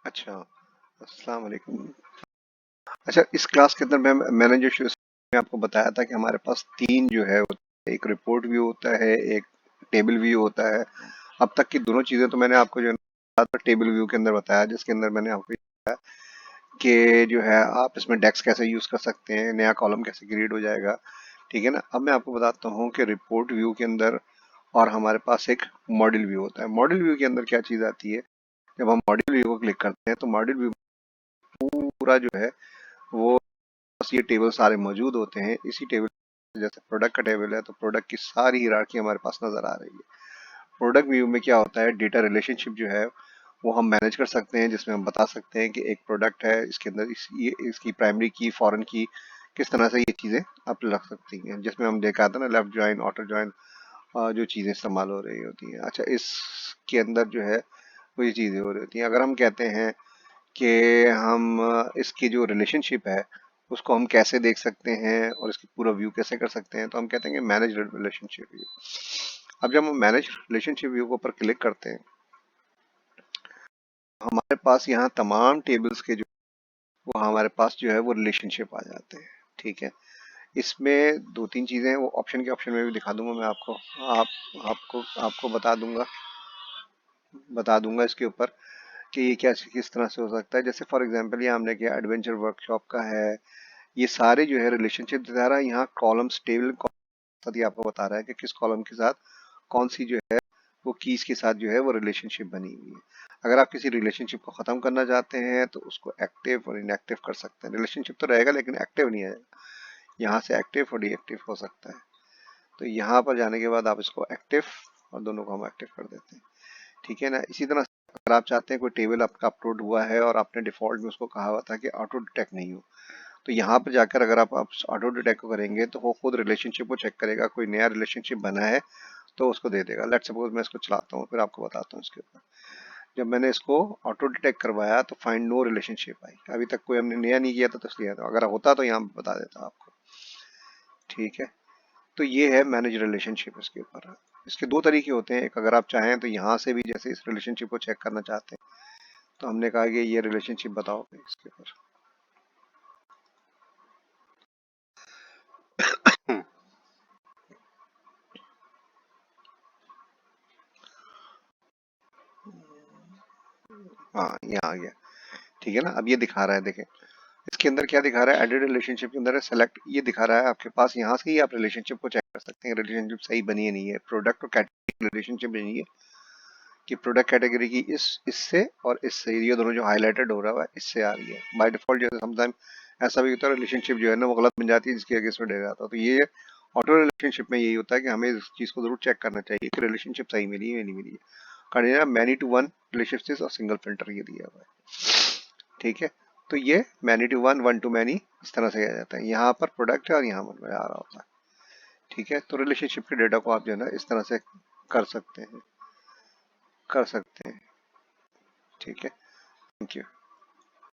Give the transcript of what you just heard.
अच्छा, अस्सलाम वालेकुम। अच्छा, इस क्लास के अंदर मैंने जो शुरू में आपको बताया था कि हमारे पास तीन जो है एक रिपोर्ट व्यू होता है, एक टेबल व्यू होता है। अब तक की दोनों चीजें तो मैंने आपको जो है ना टेबल व्यू के अंदर बताया, जिसके अंदर मैंने आपको बताया कि जो है आप इसमें डेक्स कैसे यूज कर सकते हैं, नया कॉलम कैसे क्रिएट हो जाएगा। ठीक है ना। अब मैं आपको बताता हूँ कि रिपोर्ट व्यू के अंदर और हमारे पास एक मॉडल व्यू होता है। मॉडल व्यू के अंदर क्या चीज आती है, जब हम मॉडल व्यू को क्लिक करते हैं तो मॉडल व्यू पूरा जो है वो बस ये टेबल सारे मौजूद होते हैं। इसी टेबल जैसे प्रोडक्ट का टेबल है तो प्रोडक्ट की सारी हिरार्की हमारे पास नजर आ रही है। प्रोडक्ट व्यू में क्या होता है, डेटा रिलेशनशिप जो है वो हम मैनेज कर सकते हैं, जिसमें हम बता सकते हैं कि एक प्रोडक्ट है, इसके अंदर ये इसकी प्राइमरी की, फॉरेन की, किस तरह से ये चीजें आप रख सकती हैं। जिसमें हम देखा था ना लेफ्ट ज्वाइन, ऑटो ज्वाइन, जो चीजें इस्तेमाल हो रही होती हैं। अच्छा, इसके अंदर जो है वो ये चीजें हो रही होती हैं। अगर हम कहते हैं कि हम इसकी जो रिलेशनशिप है उसको हम कैसे देख सकते हैं और इसकी पूरा व्यू कैसे कर सकते हैं, तो हम कहते हैं कि मैनेज रिलेशनशिप व्यू। अब जब हम मैनेज रिलेशनशिप व्यू के ऊपर क्लिक करते हैं, हमारे पास यहाँ तमाम टेबल्स के जो वो हमारे पास जो है वो रिलेशनशिप आ जाते हैं। ठीक है। इसमें दो तीन चीजें हैं, वो ऑप्शन के ऑप्शन में भी दिखा दूंगा मैं आपको। आप आपको आपको बता दूंगा इसके ऊपर कि ये क्या किस तरह से हो सकता है। जैसे फॉर एग्जांपल ये हमने किया एडवेंचर वर्कशॉप का है, ये सारे जो है रिलेशनशिप दिखा रहा है। यहाँ कॉलम्स टेबल साथ ही आपको बता रहा है कि किस कॉलम के साथ कौन सी जो है वो कीज के साथ जो है वो रिलेशनशिप बनी हुई है। अगर आप किसी रिलेशनशिप को खत्म करना चाहते हैं तो उसको एक्टिव और इनएक्टिव कर सकते हैं। रिलेशनशिप तो रहेगा लेकिन एक्टिव नहीं आएगा। यहाँ से एक्टिव और डीएक्टिव हो सकता है। तो यहाँ पर जाने के बाद आप इसको एक्टिव और दोनों को हम एक्टिव कर देते हैं। ठीक है ना। इसी तरह से अगर आप चाहते हैं कोई टेबल आपका अपलोड हुआ है और आपने डिफॉल्ट में उसको कहा हुआ था कि ऑटो डिटेक्ट नहीं हो, तो यहाँ पर जाकर अगर आप ऑटो डिटेक्ट को करेंगे तो वो खुद रिलेशनशिप को चेक करेगा। कोई नया रिलेशनशिप बना है तो उसको दे देगा। लेट्स सपोज मैं इसको चलाता हूँ, फिर आपको बताता हूँ इसके ऊपर। जब मैंने इसको ऑटो डिटेक्ट करवाया तो फाइंड नो रिलेशनशिप आई। अभी तक कोई हमने नया नहीं किया था तो इसलिए, तो अगर होता तो यहाँ बता देता आपको। ठीक है। तो ये है मैनेज रिलेशनशिप। इसके ऊपर इसके दो तरीके होते हैं। एक, अगर आप चाहें तो यहाँ से भी जैसे इस रिलेशनशिप को चेक करना चाहते हैं तो हमने कहा कि ये रिलेशनशिप बताओ इसके ऊपर। हाँ, यहाँ आ गया। ठीक है ना। अब ये दिखा रहा है, देखें इसके अंदर क्या दिखा रहा है, एडेड रिलेशनशिप के अंदर है सेलेक्ट, ये दिखा रहा है आपके पास। यहाँ से ही आप रिलेशनशिप को चेक कर सकते हैं रिलेशनशिप सही बनी है नहीं है। प्रोडक्ट और कैटेगरी रिलेशनशिप बनी है कि प्रोडक्ट कैटेगरी की इससे और इससे, ये दोनों जो हाईलाइटेड हो रहा है इससे आ रही है। बाय डिफॉल्ट जैसे समटाइम ऐसा भी होता है रिलेशनशिप जो है ना वो गलत बन जाती है, जिसकी अगेंस्ट में डे जाता है। तो ये ऑटो रिलेशनशिप में यही होता है कि हमें इस चीज को जरूर चेक करना चाहिए कि रिलेशनशिप सही मिली है या नहीं मिली है। कारण मैनी टू वन रिलेशनशिप और सिंगल फिल्टर ये दिया हुआ है। ठीक है। तो ये many to one, one to many इस तरह से आ जाता है। यहाँ पर प्रोडक्ट है और यहाँ पर आ रहा होता है। ठीक है। तो रिलेशनशिप के डेटा को आप जो है ना इस तरह से कर सकते हैं। ठीक है। Thank you.